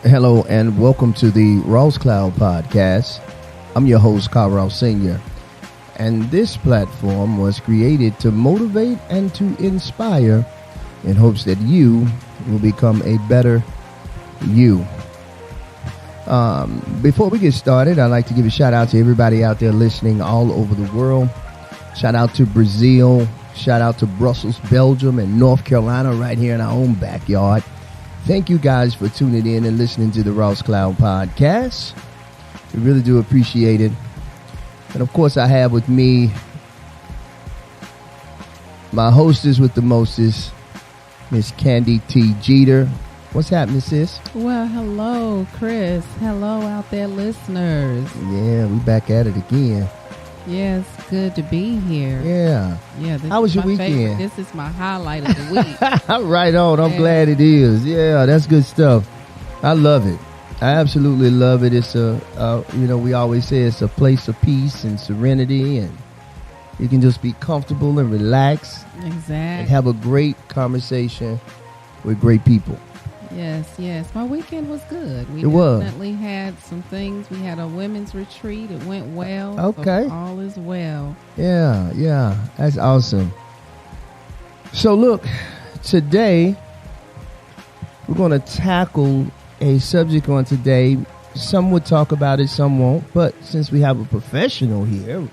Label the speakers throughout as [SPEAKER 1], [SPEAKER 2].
[SPEAKER 1] Hello and welcome to the Ross Cloud Podcast. I'm your host, Car.Ross Sr. And this platform was created to motivate and to inspire in hopes that you will become a better you. Before we get started, I'd like to give a shout out to everybody out there listening all over the world. Shout out to Brazil. Shout out to Brussels, Belgium, and North Carolina right here in our own backyard. Thank you guys for tuning in and listening to the Ross Cloud Podcast. We really do appreciate it. And of course, I have with me my hostess with the mostest, Miss Candi T. Jeter. What's happening, sis?
[SPEAKER 2] Well, hello, Chris. Hello out there, listeners.
[SPEAKER 1] Yeah, we back at it again.
[SPEAKER 2] Yes, good to be here.
[SPEAKER 1] Yeah. How was your weekend?
[SPEAKER 2] Favorite. This is my highlight of the week.
[SPEAKER 1] Right on. I'm glad it is. Yeah, that's good stuff. I love it. I absolutely love it. It's we always say it's a place of peace and serenity, and you can just be comfortable and relax.
[SPEAKER 2] Exactly.
[SPEAKER 1] And have a great conversation with great people.
[SPEAKER 2] Yes. My weekend was good. We definitely had some things. We had a women's retreat. It went well.
[SPEAKER 1] Okay.
[SPEAKER 2] So all is well.
[SPEAKER 1] Yeah. That's awesome. So look, today we're going to tackle a subject on today. Some would talk about it, some won't. But since we have a professional here,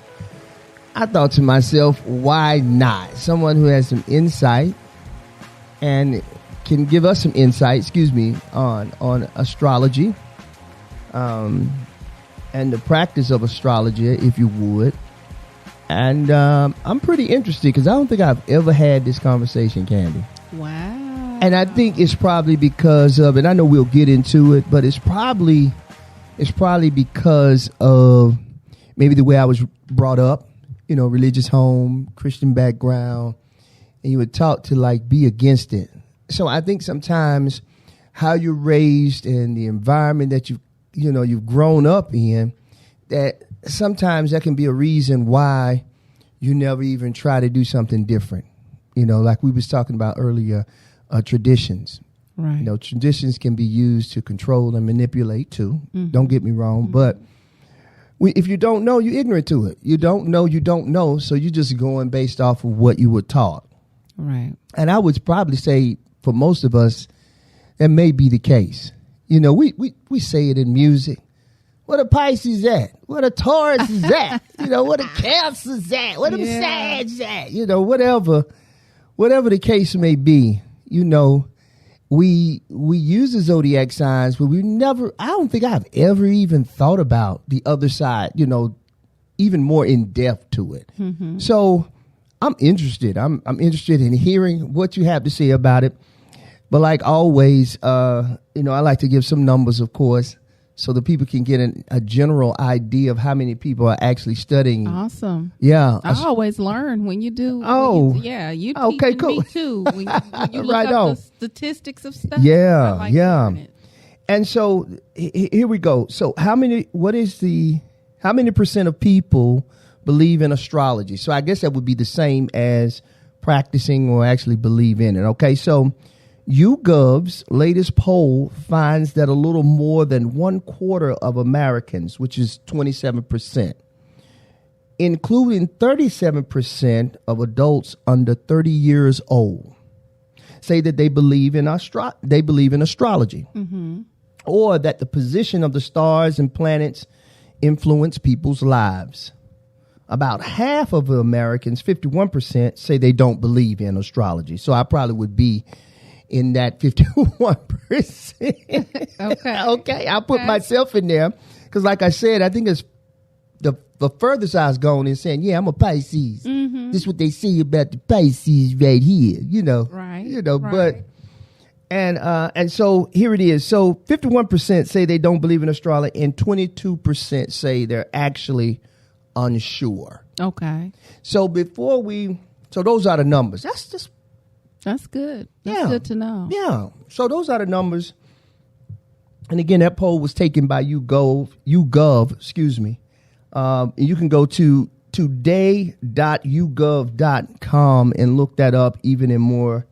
[SPEAKER 1] I thought to myself, why not? Someone who has some insight and can give us some insight, on astrology, and the practice of astrology, if you would. And I'm pretty interested because I don't think I've ever had this conversation, Candi.
[SPEAKER 2] Wow.
[SPEAKER 1] And I think it's probably because of, and I know we'll get into it, but it's probably because of maybe the way I was brought up, religious home, Christian background, and you were taught to be against it. So I think sometimes how you're raised and the environment that you've grown up in, that sometimes that can be a reason why you never even try to do something different. Like we was talking about earlier, traditions.
[SPEAKER 2] Right.
[SPEAKER 1] Traditions can be used to control and manipulate too. Mm-hmm. Don't get me wrong, mm-hmm. but if you don't know, you're ignorant to it. You don't know, so you're just going based off of what you were taught.
[SPEAKER 2] Right.
[SPEAKER 1] And I would probably say, for most of us, that may be the case. We say it in music. What a Pisces at? What a Taurus is at? What a Cancer is at? What a Sag is at? Whatever the case may be, we use the zodiac signs, but I don't think I've ever even thought about the other side, even more in depth to it. Mm-hmm. So I'm interested. I'm interested in hearing what you have to say about it. But like always, I like to give some numbers, of course, so that people can get a general idea of how many people are actually studying.
[SPEAKER 2] Awesome.
[SPEAKER 1] Yeah.
[SPEAKER 2] I always learn when you do.
[SPEAKER 1] Oh.
[SPEAKER 2] You
[SPEAKER 1] okay, cool.
[SPEAKER 2] Me too. When you look
[SPEAKER 1] right
[SPEAKER 2] up
[SPEAKER 1] on.
[SPEAKER 2] the statistics of stuff.
[SPEAKER 1] Yeah.
[SPEAKER 2] I like it.
[SPEAKER 1] And so here we go. So how many percent of people believe in astrology? So I guess that would be the same as practicing or actually believe in it. Okay, so YouGov's latest poll finds that a little more than 1/4 of Americans, which is 27%, including 37% of adults under 30 years old, say that they believe in astrology, mm-hmm. or that the position of the stars and planets influence people's lives. About half of Americans, 51%, say they don't believe in astrology. So I probably would be in that 51%. Okay. I'll put myself in there because, like I said, I think it's the furthest I've gone in saying, yeah, I'm a Pisces. Mm-hmm. This is what they say about the Pisces right here,
[SPEAKER 2] Right.
[SPEAKER 1] Right. But and so here it is. So 51% say they don't believe in astrology, and 22% say they're actually unsure.
[SPEAKER 2] Okay.
[SPEAKER 1] So those are the numbers.
[SPEAKER 2] That's good. That's good to know.
[SPEAKER 1] Yeah. So those are the numbers. And again, that poll was taken by YouGov. You can go to today.yougov.com and look that up even in more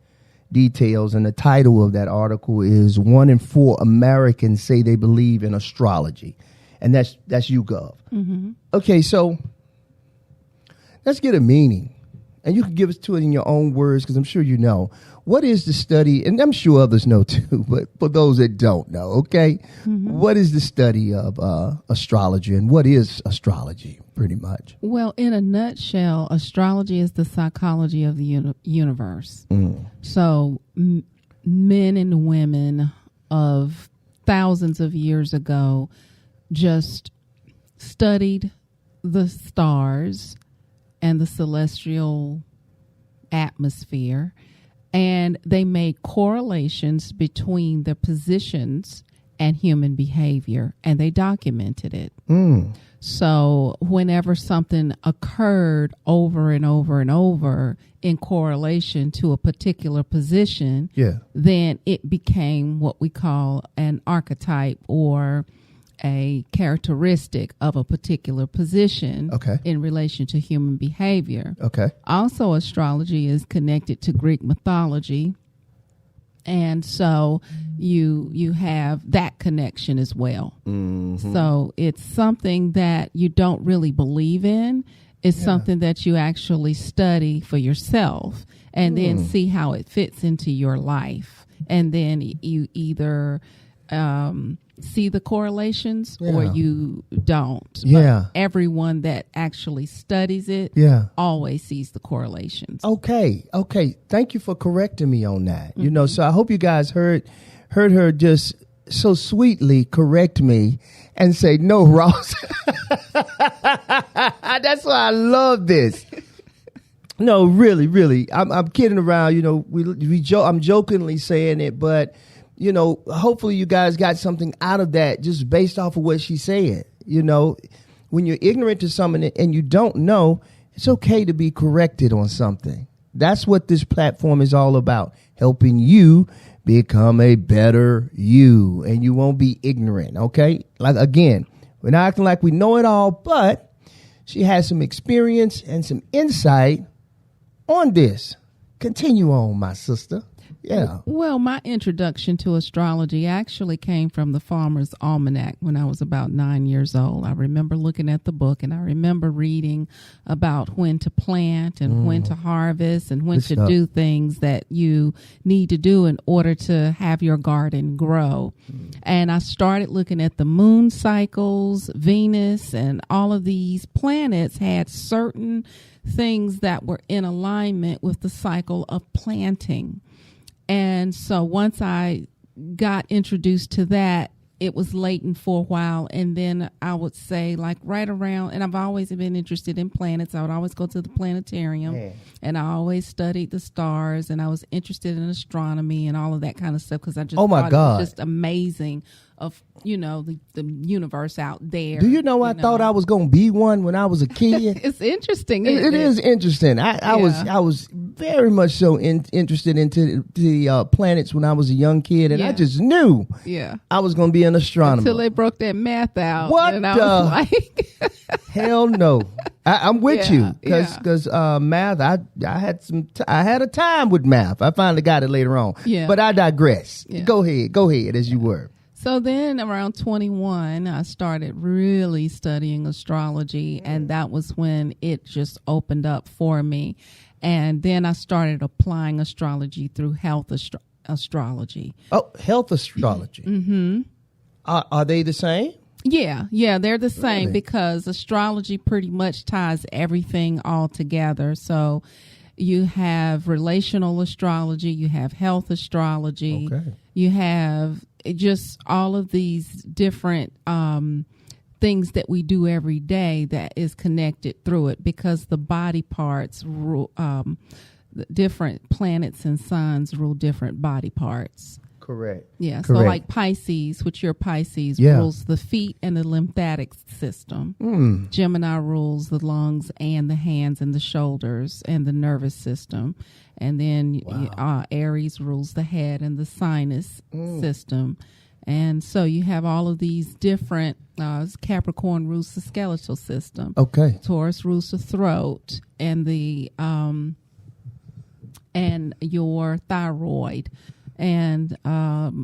[SPEAKER 1] details. And the title of that article is 1 in 4 Americans say they believe in astrology. And that's YouGov. Mm-hmm. Okay, so let's get a meaning. And you can give it to it in your own words, because I'm sure you know. What is the study? And I'm sure others know too, but for those that don't know, okay, what is the study of astrology, and what is astrology, pretty much?
[SPEAKER 2] Well, in a nutshell, astrology is the psychology of the universe. So men and women of thousands of years ago just studied the stars and the celestial atmosphere, and they made correlations between the positions and human behavior, and they documented it. So whenever something occurred over and over and over in correlation to a particular position, then it became what we call an archetype, or a characteristic of a particular position in relation to human behavior. Also, astrology is connected to Greek mythology, and so you have that connection as well. So it's something that you don't really believe in. It's something that you actually study for yourself, and then see how it fits into your life, and then you either see the correlations or you don't. But everyone that actually studies it always sees the correlations.
[SPEAKER 1] Okay. Thank you for correcting me on that. You know, so I hope you guys heard her just so sweetly correct me and say, no, Ross. That's why I love this. No, really. I'm kidding around. You know, I'm jokingly saying it, but you know, hopefully you guys got something out of that just based off of what she said. You know, when you're ignorant to something and you don't know, it's okay to be corrected on something. That's what this platform is all about, helping you become a better you, and you won't be ignorant, okay? Like, again, we're not acting like we know it all, but she has some experience and some insight on this. Continue on, my sister. Yeah.
[SPEAKER 2] Well, my introduction to astrology actually came from the Farmer's Almanac when I was about 9 years old. I remember looking at the book, and I remember reading about when to plant and when to harvest and when to do things that you need to do in order to have your garden grow. And I started looking at the moon cycles, Venus, and all of these planets had certain things that were in alignment with the cycle of planting. And so once I got introduced to that, it was latent for a while. And then I would say, like, right around, and I've always been interested in planets. I would always go to the planetarium, and I always studied the stars, and I was interested in astronomy and all of that kind of stuff, because I just thought it was just amazing of, you know, the universe out there.
[SPEAKER 1] Do you know, I thought I was going to be one when I was a kid.
[SPEAKER 2] It's interesting.
[SPEAKER 1] It is interesting. I was very much so interested into the planets when I was a young kid, and I just knew I was going to be an astronomer.
[SPEAKER 2] Until they broke that math out.
[SPEAKER 1] What
[SPEAKER 2] and I was like,
[SPEAKER 1] hell no. I'm with you, because math, I had a time with math. I finally got it later on. But I digress. Go ahead as you were.
[SPEAKER 2] So then around 21, I started really studying astrology, and that was when it just opened up for me. And then I started applying astrology through health astrology.
[SPEAKER 1] Oh, health astrology. Mm-hmm. Are they the same?
[SPEAKER 2] Yeah, they're the same, because astrology pretty much ties everything all together. So you have relational astrology, you have health astrology, you have just all of these different things that we do every day that is connected through it, because the body parts rule, different planets and signs rule different body parts.
[SPEAKER 1] Correct.
[SPEAKER 2] Yeah. So like Pisces, which your Pisces rules the feet and the lymphatic system. Gemini rules the lungs and the hands and the shoulders and the nervous system. And then Aries rules the head and the sinus system. And so you have all of these different, Capricorn rules the skeletal system.
[SPEAKER 1] Okay.
[SPEAKER 2] Taurus rules the throat and the and your thyroid. And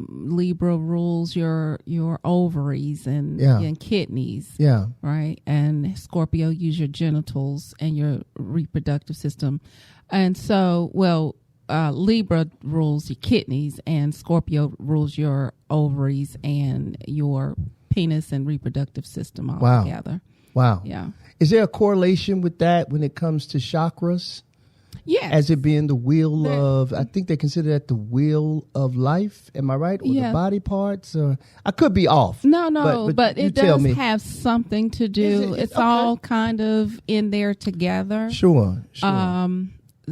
[SPEAKER 2] Libra rules your ovaries and kidneys.
[SPEAKER 1] Yeah.
[SPEAKER 2] Right. And Scorpio use your genitals and your reproductive system. And so, Libra rules your kidneys and Scorpio rules your ovaries and your penis and reproductive system all together.
[SPEAKER 1] Wow.
[SPEAKER 2] Yeah.
[SPEAKER 1] Is there a correlation with that when it comes to chakras?
[SPEAKER 2] Yes.
[SPEAKER 1] As it being the wheel of, I think they consider that the wheel of life. Am I right? Or the body parts? Or I could be off.
[SPEAKER 2] No, but it does have something to do. It's all kind of in there together.
[SPEAKER 1] Sure.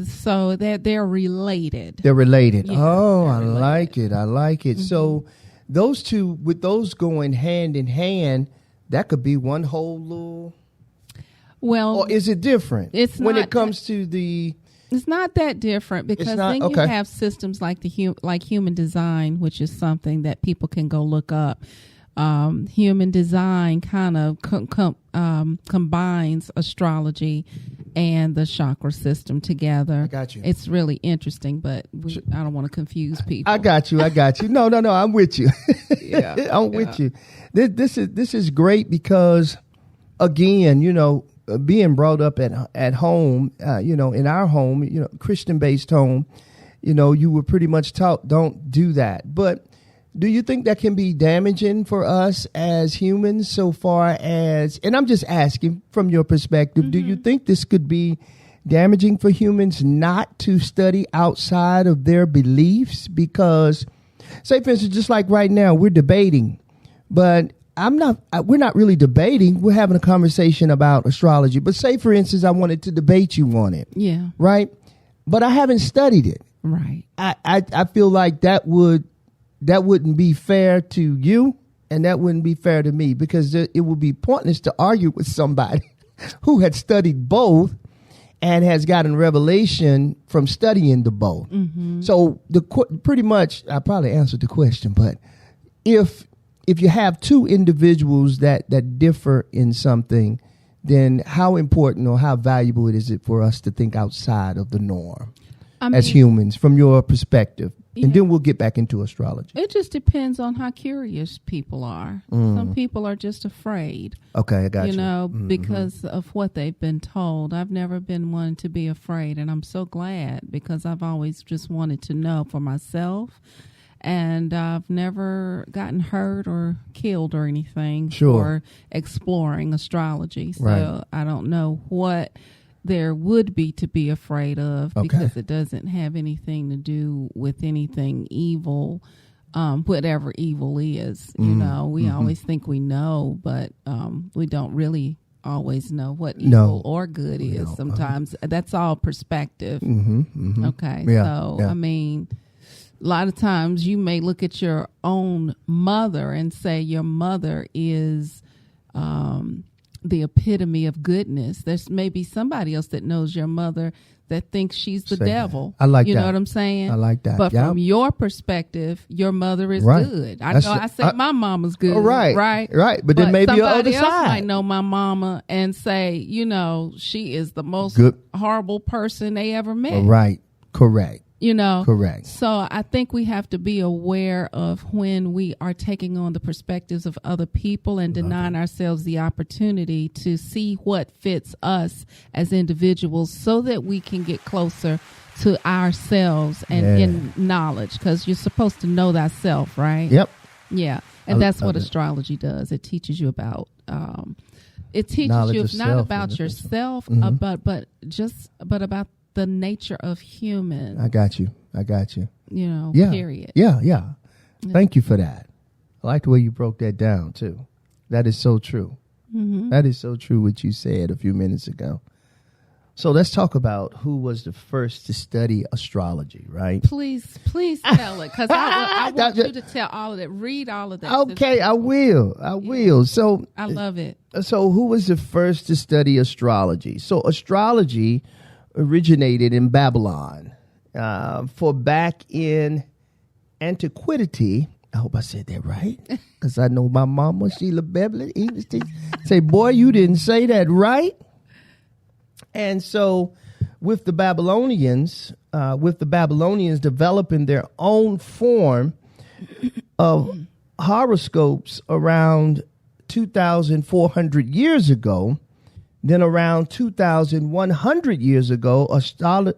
[SPEAKER 2] So they're related.
[SPEAKER 1] They're related.
[SPEAKER 2] Yeah,
[SPEAKER 1] I like it. Mm-hmm. So those two, with those going hand in hand, that could be one whole little. Well, or is it different?
[SPEAKER 2] It's
[SPEAKER 1] when
[SPEAKER 2] not
[SPEAKER 1] it comes to the.
[SPEAKER 2] It's not that different because then you have systems like human design, which is something that people can go look up. Human design kind of combines astrology and the chakra system together.
[SPEAKER 1] I got you.
[SPEAKER 2] It's really interesting, but I don't want to confuse people.
[SPEAKER 1] I got you. No, I'm with you.
[SPEAKER 2] Yeah,
[SPEAKER 1] I'm with you. This is great because, again, being brought up at home, in our home, Christian-based home, you were pretty much taught don't do that. But do you think that can be damaging for us as humans so far as, and I'm just asking from your perspective, do you think this could be damaging for humans not to study outside of their beliefs? Because, say, for instance, just like right now, we're debating, but we're not really debating. We're having a conversation about astrology. But say, for instance, I wanted to debate you on it.
[SPEAKER 2] Yeah.
[SPEAKER 1] Right? But I haven't studied it.
[SPEAKER 2] Right.
[SPEAKER 1] I feel like that wouldn't be fair to you, and that wouldn't be fair to me, because it would be pointless to argue with somebody who had studied both and has gotten revelation from studying the both. Mm-hmm. So pretty much, I probably answered the question, but if you have two individuals that differ in something, then how important or how valuable is it for us to think outside of the norm as humans, from your perspective? And then we'll get back into astrology.
[SPEAKER 2] It just depends on how curious people are. Some people are just afraid.
[SPEAKER 1] Okay, I got you.
[SPEAKER 2] Because of what they've been told. I've never been one to be afraid, and I'm so glad, because I've always just wanted to know for myself. And I've never gotten hurt or killed or anything for exploring astrology. So I don't know what there would be to be afraid of, because it doesn't have anything to do with anything evil, whatever evil is. We always think we know, but we don't really always know what evil or good is. Sometimes that's all perspective. Okay. Yeah. So, a lot of times you may look at your own mother and say your mother is the epitome of goodness. There's maybe somebody else that knows your mother that thinks she's the devil.
[SPEAKER 1] I like that.
[SPEAKER 2] You know what I'm saying?
[SPEAKER 1] I like that.
[SPEAKER 2] But from your perspective, your mother is good. I said my mama's good. Right.
[SPEAKER 1] But then maybe your other
[SPEAKER 2] somebody else
[SPEAKER 1] side
[SPEAKER 2] might know my mama and say, she is the most horrible person they ever met.
[SPEAKER 1] Right. Correct.
[SPEAKER 2] Correct. So I think we have to be aware of when we are taking on the perspectives of other people and denying ourselves the opportunity to see what fits us as individuals, so that we can get closer to ourselves and in knowledge, because you're supposed to know thyself, right?
[SPEAKER 1] Yep.
[SPEAKER 2] Yeah. And that's what astrology does. It teaches you about it teaches
[SPEAKER 1] knowledge
[SPEAKER 2] you not
[SPEAKER 1] self,
[SPEAKER 2] about yourself, but about the nature of human.
[SPEAKER 1] I got you.
[SPEAKER 2] Period.
[SPEAKER 1] Yeah. Thank you for that. I like the way you broke that down too. That is so true. That is so true what you said a few minutes ago. So let's talk about who was the first to study astrology, right?
[SPEAKER 2] Please tell it, because I want you to tell all of that. Read all of that.
[SPEAKER 1] Okay, I will. Yeah. So
[SPEAKER 2] I love it.
[SPEAKER 1] So who was the first to study astrology? So astrology originated in Babylon. For back in antiquity, I hope I said that right, because I know my mama, Sheila Beverly, English teacher, say, boy, you didn't say that right. And so with the Babylonians developing their own form of horoscopes around 2,400 years ago. Then around 2,100 years ago,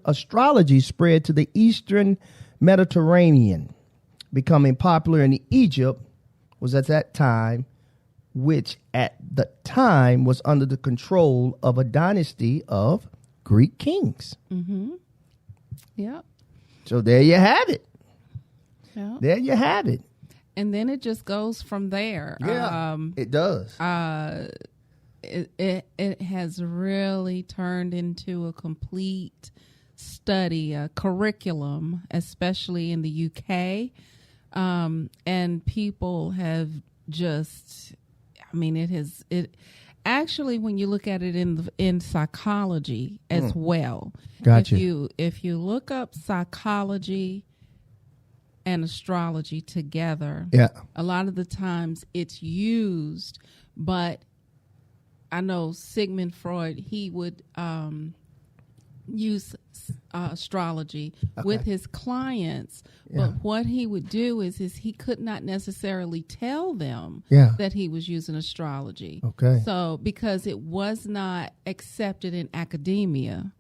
[SPEAKER 1] astrology spread to the Eastern Mediterranean, becoming popular in Egypt, was at that time, which at the time was under the control of a dynasty of Greek kings.
[SPEAKER 2] Mm-hmm. Yep.
[SPEAKER 1] So there you have it.
[SPEAKER 2] Yep.
[SPEAKER 1] There you have it.
[SPEAKER 2] And then it just goes from there.
[SPEAKER 1] Yeah, it does.
[SPEAKER 2] It has really turned into a complete study, a curriculum, especially in the UK. And people have just, it actually, when you look at it in psychology as well.
[SPEAKER 1] Gotcha.
[SPEAKER 2] If you look up psychology and astrology together, a lot of the times it's used, but I know Sigmund Freud, he would use astrology with his clients, but what he would do is he could not necessarily tell them that he was using astrology.
[SPEAKER 1] Okay.
[SPEAKER 2] So because it was not accepted in academia.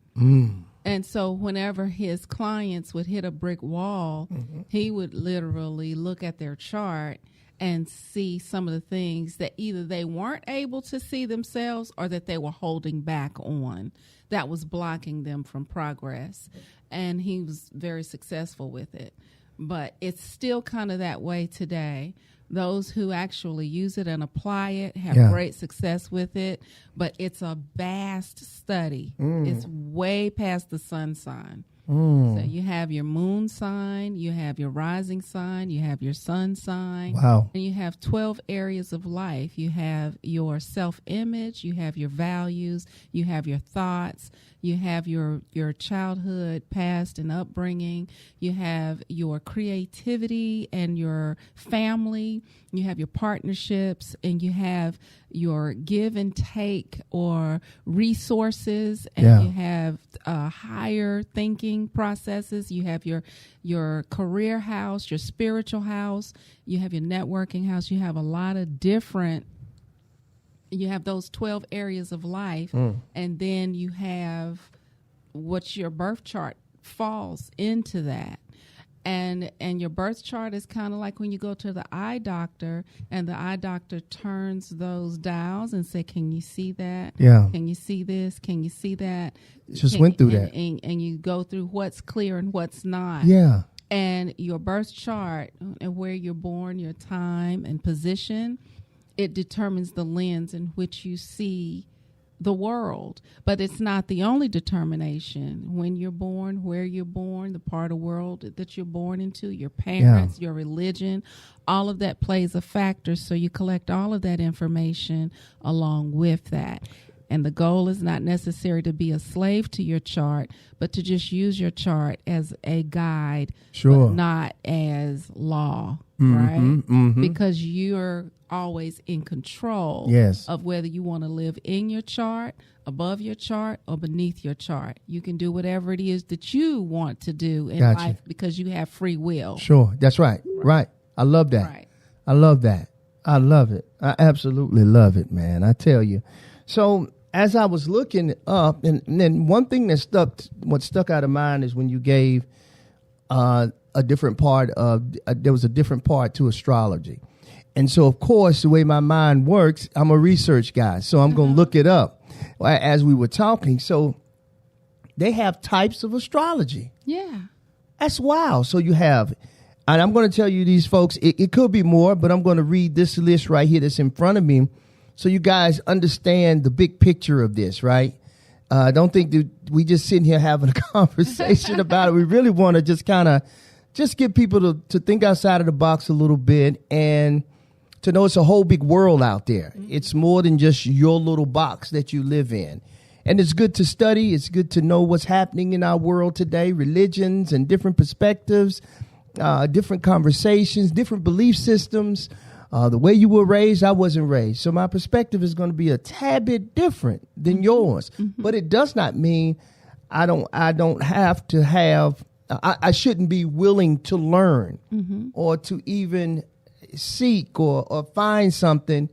[SPEAKER 2] And so whenever his clients would hit a brick wall, he would literally look at their chart and see some of the things that either they weren't able to see themselves or that they were holding back on that was blocking them from progress. And he was very successful with it. But it's still kind of that way today. Those who actually use it and apply it have great success with it, but it's a vast study. It's way past the sun sign. So you have your moon sign, you have your rising sign, you have your sun sign.
[SPEAKER 1] Wow.
[SPEAKER 2] And you have 12 areas of life. You have your self-image, you have your values, you have your thoughts, you have your childhood, past, and upbringing. You have your creativity and your family. You have your partnerships, and you have your give and take or resources, and you have higher thinking processes. You have your career house, your spiritual house. You have your networking house. You have a lot of different. You have those 12 areas of life, and then you have what your birth chart falls into that. And your birth chart is kind of like when you go to the eye doctor, and the eye doctor turns those dials and say, can you see that?
[SPEAKER 1] Yeah.
[SPEAKER 2] Can you see this? Can you see that?
[SPEAKER 1] Just went through that.
[SPEAKER 2] And you go through what's clear and what's not.
[SPEAKER 1] Yeah.
[SPEAKER 2] And your birth chart and where you're born, your time and position, it determines the lens in which you see the world. But it's not the only determination. When you're born, where you're born, the part of the world that you're born into, your parents, your religion, all of that plays a factor. So you collect all of that information along with that. And the goal is not necessary to be a slave to your chart, but to just use your chart as a guide, but not as law, right? Because you're always in control of whether you want to live in your chart, above your chart, or beneath your chart. You can do whatever it is that you want to do in life because you have free will.
[SPEAKER 1] Sure. That's right. Right. I love that.
[SPEAKER 2] Right.
[SPEAKER 1] I love that. I love it. I absolutely love it, man. I tell you. So as I was looking up, and then one thing that what stuck out of mind is when you gave a different part of, there was a different part to astrology. And so, of course, the way my mind works, I'm a research guy, so I'm going to look it up as we were talking. So they have types of astrology.
[SPEAKER 2] Yeah.
[SPEAKER 1] That's wild. So you have, and I'm going to tell you these folks, it could be more, but I'm going to read this list right here that's in front of me so you guys understand the big picture of this, right? Don't think that we just sitting here having a conversation about it. We really want to just kind of just get people to think outside of the box a little bit and to know it's a whole big world out there. It's more than just your little box that you live in. And it's good to study. It's good to know what's happening in our world today, religions and different perspectives, different conversations, different belief systems. The way you were raised, I wasn't raised. So my perspective is going to be a tad bit different than yours. But it does not mean I don't have to have. I shouldn't be willing to learn or to even seek or find something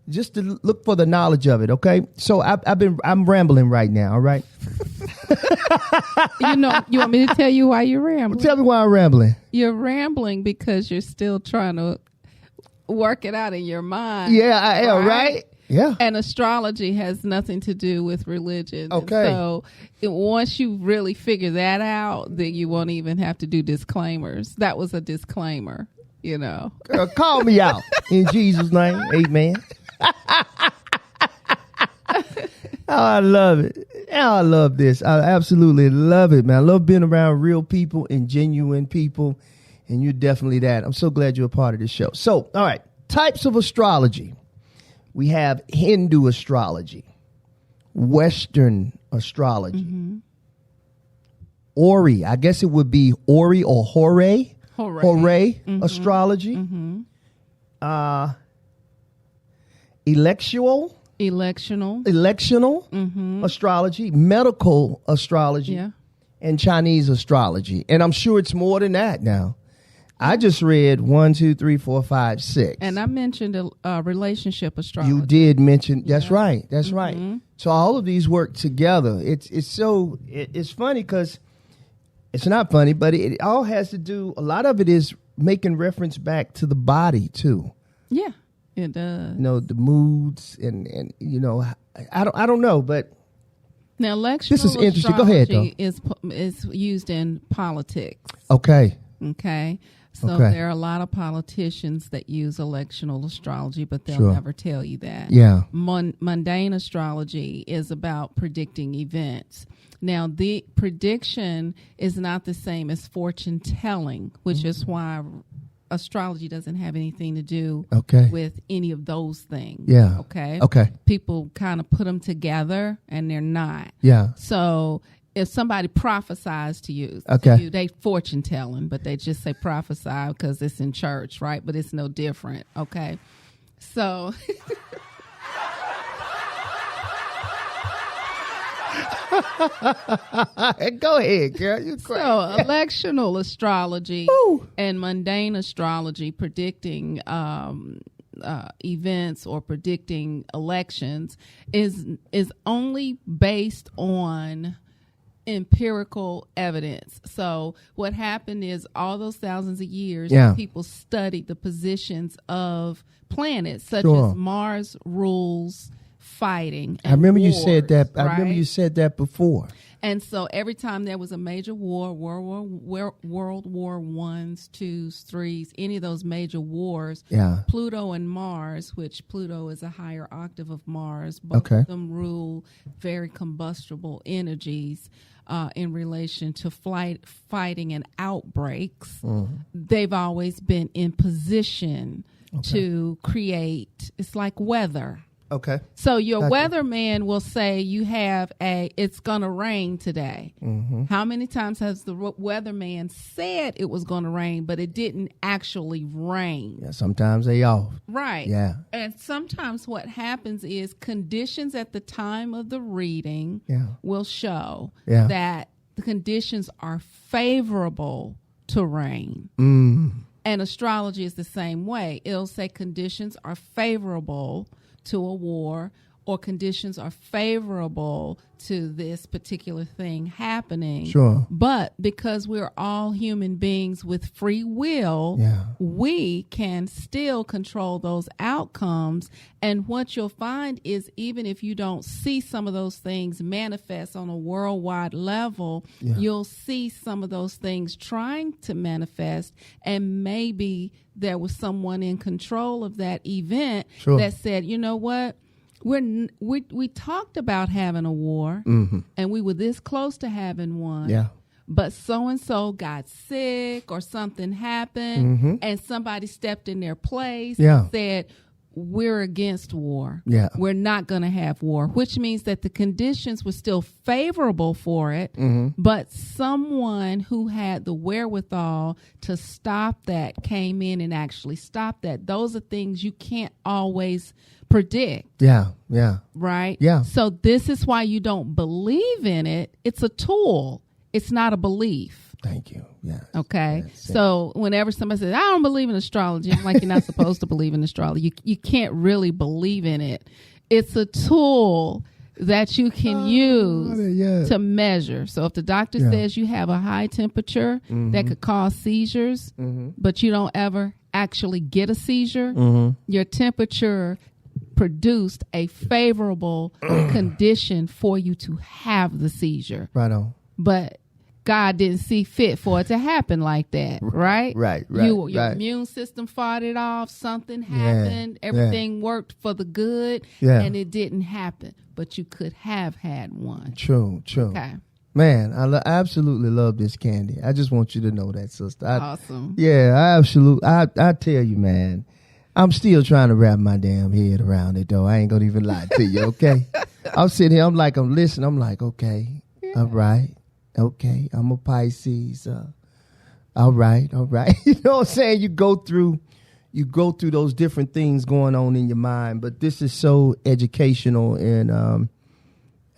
[SPEAKER 1] just to look for the knowledge of it. Okay, so I'm rambling right now. All right.
[SPEAKER 2] You want me to tell you why you're rambling?
[SPEAKER 1] Well, tell me why I'm rambling.
[SPEAKER 2] You're rambling because you're still trying to work it out in your mind.
[SPEAKER 1] Yeah, I am, right? Yeah.
[SPEAKER 2] And astrology has nothing to do with religion.
[SPEAKER 1] Okay.
[SPEAKER 2] So once you really figure that out, then you won't even have to do disclaimers. That was a disclaimer,
[SPEAKER 1] Girl, call me out in Jesus' name. Amen. I love it. I love this. I absolutely love it, man. I love being around real people and genuine people, and you're definitely that. I'm so glad you're a part of this show. So, all right, types of astrology. We have Hindu astrology, Western astrology, Ori. I guess it would be Ori or Hore astrology, electional astrology, medical astrology, and Chinese astrology. And I'm sure it's more than that now. I just read 1, 2, 3, 4, 5, 6.
[SPEAKER 2] And I mentioned a relationship astrology.
[SPEAKER 1] You did mention, that's right. That's right. So all of these work together. It's funny because it's not funny, but it all has to do, a lot of it is making reference back to the body too.
[SPEAKER 2] Yeah, it does.
[SPEAKER 1] The moods and I don't know, but
[SPEAKER 2] now electional
[SPEAKER 1] this is interesting. Go ahead, though.
[SPEAKER 2] is used in politics.
[SPEAKER 1] Okay.
[SPEAKER 2] So there are a lot of politicians that use electional astrology, but they'll never tell you that.
[SPEAKER 1] Yeah.
[SPEAKER 2] Mundane astrology is about predicting events. Now, the prediction is not the same as fortune telling, which is why astrology doesn't have anything to do with any of those things.
[SPEAKER 1] Yeah.
[SPEAKER 2] Okay. People kind of put them together, and they're not.
[SPEAKER 1] Yeah.
[SPEAKER 2] So if somebody prophesies to you, they fortune telling, but they just say prophesy because it's in church, right? But it's no different, okay? So
[SPEAKER 1] go ahead, girl. You crazy.
[SPEAKER 2] So electional astrology and mundane astrology, predicting events or predicting elections, is only based on empirical evidence. So what happened is all those thousands of years, people studied the positions of planets, such as Mars rules fighting.
[SPEAKER 1] I remember
[SPEAKER 2] wars,
[SPEAKER 1] you said that.
[SPEAKER 2] right?
[SPEAKER 1] I remember you said that before.
[SPEAKER 2] And so every time there was a major war, World War I's, Two's, Threes, any of those major wars, Pluto and Mars, which Pluto is a higher octave of Mars, both of them rule very combustible energies in relation to fighting and outbreaks. They've always been in position to create, it's like weather.
[SPEAKER 1] Okay.
[SPEAKER 2] So your weatherman will say it's going to rain today. How many times has the weatherman said it was going to rain, but it didn't actually rain?
[SPEAKER 1] Yeah, sometimes they off.
[SPEAKER 2] Right.
[SPEAKER 1] Yeah.
[SPEAKER 2] And sometimes what happens is conditions at the time of the reading will show that the conditions are favorable to rain. And astrology is the same way. It'll say conditions are favorable to a war, or conditions are favorable to this particular thing happening.
[SPEAKER 1] Sure.
[SPEAKER 2] But because we're all human beings with free will, we can still control those outcomes. And what you'll find is even if you don't see some of those things manifest on a worldwide level, you'll see some of those things trying to manifest, and maybe there was someone in control of that event that said, you know what? We talked about having a war, and we were this close to having one.
[SPEAKER 1] Yeah.
[SPEAKER 2] But so-and-so got sick or something happened, and somebody stepped in their place and said, we're against war.
[SPEAKER 1] Yeah.
[SPEAKER 2] We're not going to have war, which means that the conditions were still favorable for it, but someone who had the wherewithal to stop that came in and actually stopped that. Those are things you can't always predict.
[SPEAKER 1] Yeah.
[SPEAKER 2] Right?
[SPEAKER 1] Yeah.
[SPEAKER 2] So this is why you don't believe in it. It's a tool. It's not a belief.
[SPEAKER 1] Thank you. Yeah.
[SPEAKER 2] Okay.
[SPEAKER 1] That's
[SPEAKER 2] So whenever somebody says, I don't believe in astrology, I'm like, you're not supposed to believe in astrology. You can't really believe in it. It's a tool that you can use to measure. So if the doctor says you have a high temperature that could cause seizures, but you don't ever actually get a seizure, your temperature produced a favorable condition for you to have the seizure.
[SPEAKER 1] Right on.
[SPEAKER 2] But God didn't see fit for it to happen like that, right?
[SPEAKER 1] Right.
[SPEAKER 2] Your immune system fought it off. Something happened. Everything worked for the good, and it didn't happen. But you could have had one.
[SPEAKER 1] True.
[SPEAKER 2] Okay.
[SPEAKER 1] Man, I absolutely love this, Candi. I just want you to know that, sister.
[SPEAKER 2] Awesome.
[SPEAKER 1] Yeah, I absolutely. I tell you, man, I'm still trying to wrap my damn head around it, though. I ain't gonna even lie to you, okay? I'm sitting here. I'm listening. I'm like, okay, all right. Okay, I'm a Pisces. All right. You know what I'm saying? You go through those different things going on in your mind, but this is so educational and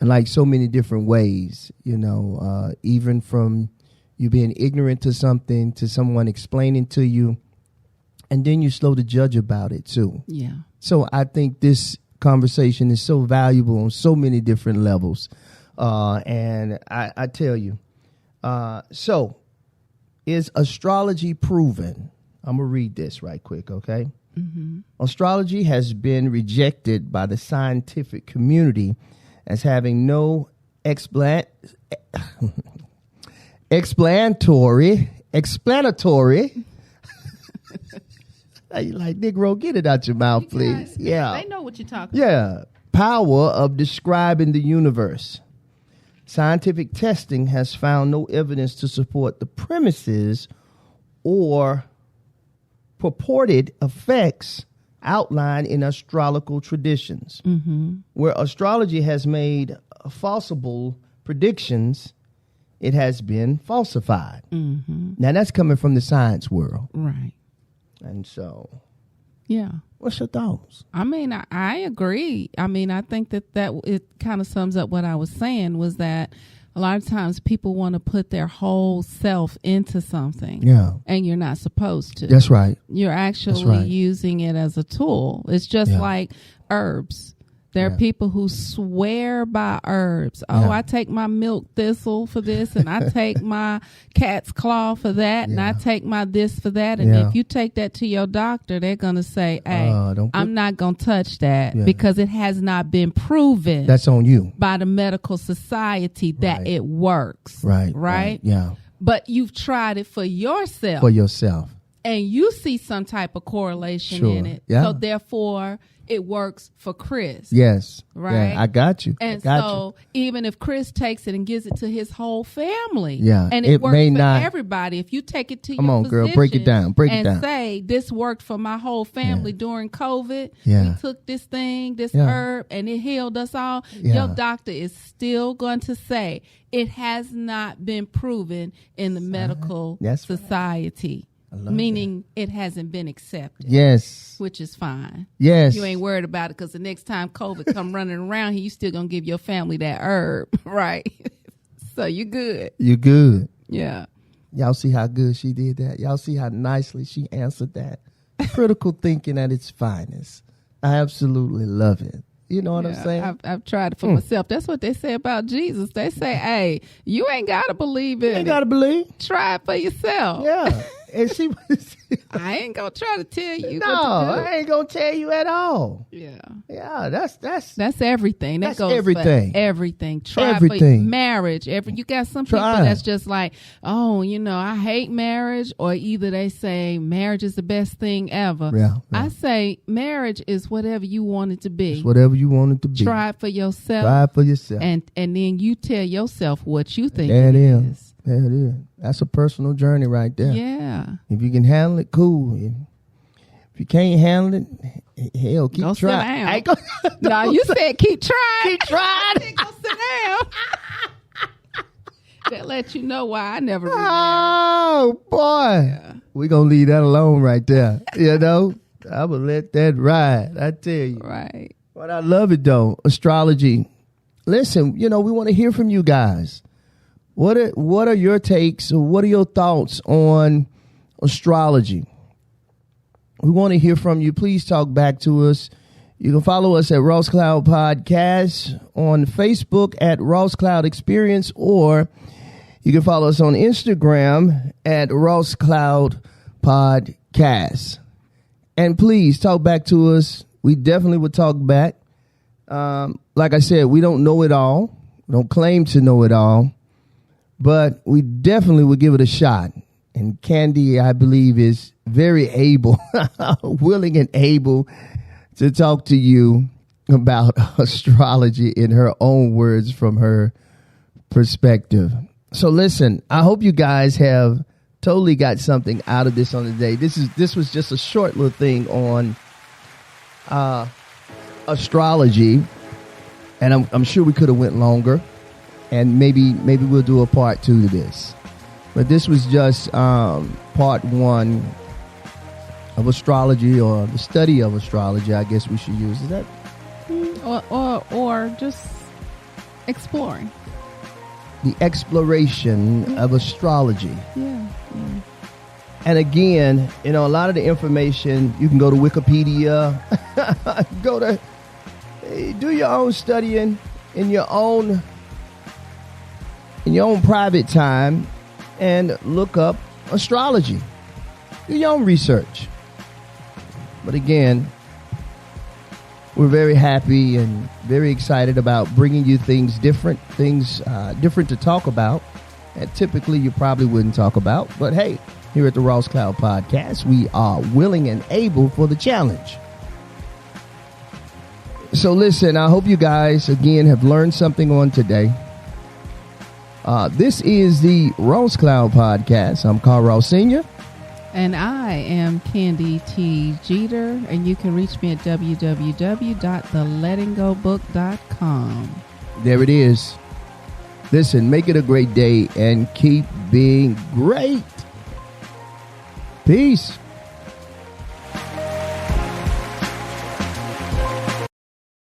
[SPEAKER 1] like so many different ways, even from you being ignorant to something to someone explaining to you, and then you're slow to judge about it too.
[SPEAKER 2] Yeah. So
[SPEAKER 1] I think this conversation is so valuable on so many different levels. And I tell you, so is astrology proven? I'm going to read this right quick, okay? Astrology has been rejected by the scientific community as having no explanatory. You like, Negro, get it out your mouth, please. Yeah.
[SPEAKER 2] They know what you're talking about.
[SPEAKER 1] Yeah. Power of describing the universe. Scientific testing has found no evidence to support the premises or purported effects outlined in astrological traditions. Where astrology has made falsifiable predictions, it has been falsified. Now, that's coming from the science world.
[SPEAKER 2] Right.
[SPEAKER 1] And so,
[SPEAKER 2] yeah.
[SPEAKER 1] What's your thoughts?
[SPEAKER 2] I mean, I agree. I mean, I think that it kind of sums up what I was saying, was that a lot of times people want to put their whole self into something.
[SPEAKER 1] Yeah.
[SPEAKER 2] And you're not supposed to.
[SPEAKER 1] That's right.
[SPEAKER 2] You're actually using it as a tool. It's just like herbs. There are people who swear by herbs. Oh, I take my milk thistle for this, and I take my cat's claw for that, and I take my this for that. And if you take that to your doctor, they're going to say, hey, I'm not going to touch that because it has not been proven.
[SPEAKER 1] That's on you.
[SPEAKER 2] By the medical society that it works. Right?
[SPEAKER 1] Yeah.
[SPEAKER 2] But you've tried it for yourself. And you see some type of correlation in it. Yeah. So therefore, it works for Chris.
[SPEAKER 1] Yes.
[SPEAKER 2] Right?
[SPEAKER 1] Yeah, I got you.
[SPEAKER 2] And so even if Chris takes it and gives it to his whole family, and
[SPEAKER 1] it
[SPEAKER 2] works
[SPEAKER 1] may
[SPEAKER 2] for
[SPEAKER 1] not,
[SPEAKER 2] everybody, if you take it to
[SPEAKER 1] come
[SPEAKER 2] your
[SPEAKER 1] on,
[SPEAKER 2] physician
[SPEAKER 1] girl, break it down.
[SPEAKER 2] and say, this worked for my whole family during COVID. We took this thing, this herb, and it healed us all. Your doctor is still going to say it has not been proven in the medical society. Meaning it hasn't been accepted.
[SPEAKER 1] Yes.
[SPEAKER 2] Which is fine.
[SPEAKER 1] Yes.
[SPEAKER 2] You ain't worried about it because the next time COVID come running around here, you still going to give your family that herb, right? So you good.
[SPEAKER 1] You good.
[SPEAKER 2] Yeah.
[SPEAKER 1] Y'all see how good she did that? Y'all see how nicely she answered that? Critical thinking at its finest. I absolutely love it. You know what I'm saying?
[SPEAKER 2] I've tried it for myself. That's what they say about Jesus. They say, hey, you ain't got to believe it.
[SPEAKER 1] You ain't got to believe.
[SPEAKER 2] Try it for yourself.
[SPEAKER 1] Yeah. And she was.
[SPEAKER 2] I ain't gonna try to tell you.
[SPEAKER 1] No, I ain't gonna tell you at all.
[SPEAKER 2] Yeah,
[SPEAKER 1] that's
[SPEAKER 2] everything. That goes
[SPEAKER 1] everything.
[SPEAKER 2] For everything. Try
[SPEAKER 1] everything.
[SPEAKER 2] For marriage. You got some people that's just like, oh, I hate marriage, or either they say marriage is the best thing ever.
[SPEAKER 1] Yeah.
[SPEAKER 2] I say marriage is whatever you want it to be.
[SPEAKER 1] It's whatever you want it to be.
[SPEAKER 2] Try it for yourself. And then you tell yourself what you think it is.
[SPEAKER 1] There it is. That's a personal journey right there.
[SPEAKER 2] Yeah.
[SPEAKER 1] If you can handle it, cool. If you can't handle it, Hell, keep
[SPEAKER 2] Go
[SPEAKER 1] trying.
[SPEAKER 2] sit down. No, you said keep trying.
[SPEAKER 1] Keep trying.
[SPEAKER 2] Go sit down. That let you know why I never remarried.
[SPEAKER 1] Oh, boy.
[SPEAKER 2] Yeah.
[SPEAKER 1] We're going to leave that alone right there. You know, I will let that ride. I tell you.
[SPEAKER 2] Right.
[SPEAKER 1] But I love it, though. Astrology. Listen, we want to hear from you guys. What are your takes or what are your thoughts on astrology? We want to hear from you. Please talk back to us. You can follow us at Ross Cloud Podcast on Facebook at Ross Cloud Experience, or you can follow us on Instagram at Ross Cloud Podcast. And please talk back to us. We definitely would talk back. Like I said, we don't know it all. We don't claim to know it all. But we definitely would give it a shot. And Candi, I believe, is very able, willing and able to talk to you about astrology in her own words from her perspective. So listen, I hope you guys have totally got something out of this on the day. This was just a short little thing on astrology, and I'm sure we could have went longer, and maybe we'll do a part 2 to this. But this was just part 1 of astrology, or the study of astrology, I guess we should use. Is that?
[SPEAKER 2] Or just exploring.
[SPEAKER 1] The exploration of astrology.
[SPEAKER 2] Yeah.
[SPEAKER 1] And again, a lot of the information, you can go to Wikipedia, do your own studying in your own private time and look up astrology. Do your own research. But again, we're very happy and very excited about bringing you things different to talk about that typically you probably wouldn't talk about. But hey, here at the Ross Cloud Podcast, we are willing and able for the challenge. So listen, I hope you guys, again, have learned something on today. This is the Ross Cloud Podcast. I'm Car.Ross Sr.
[SPEAKER 2] And I am Candi T. Jeter, and you can reach me at www.thelettinggobook.com.
[SPEAKER 1] There it is. Listen, make it a great day and keep being great. Peace.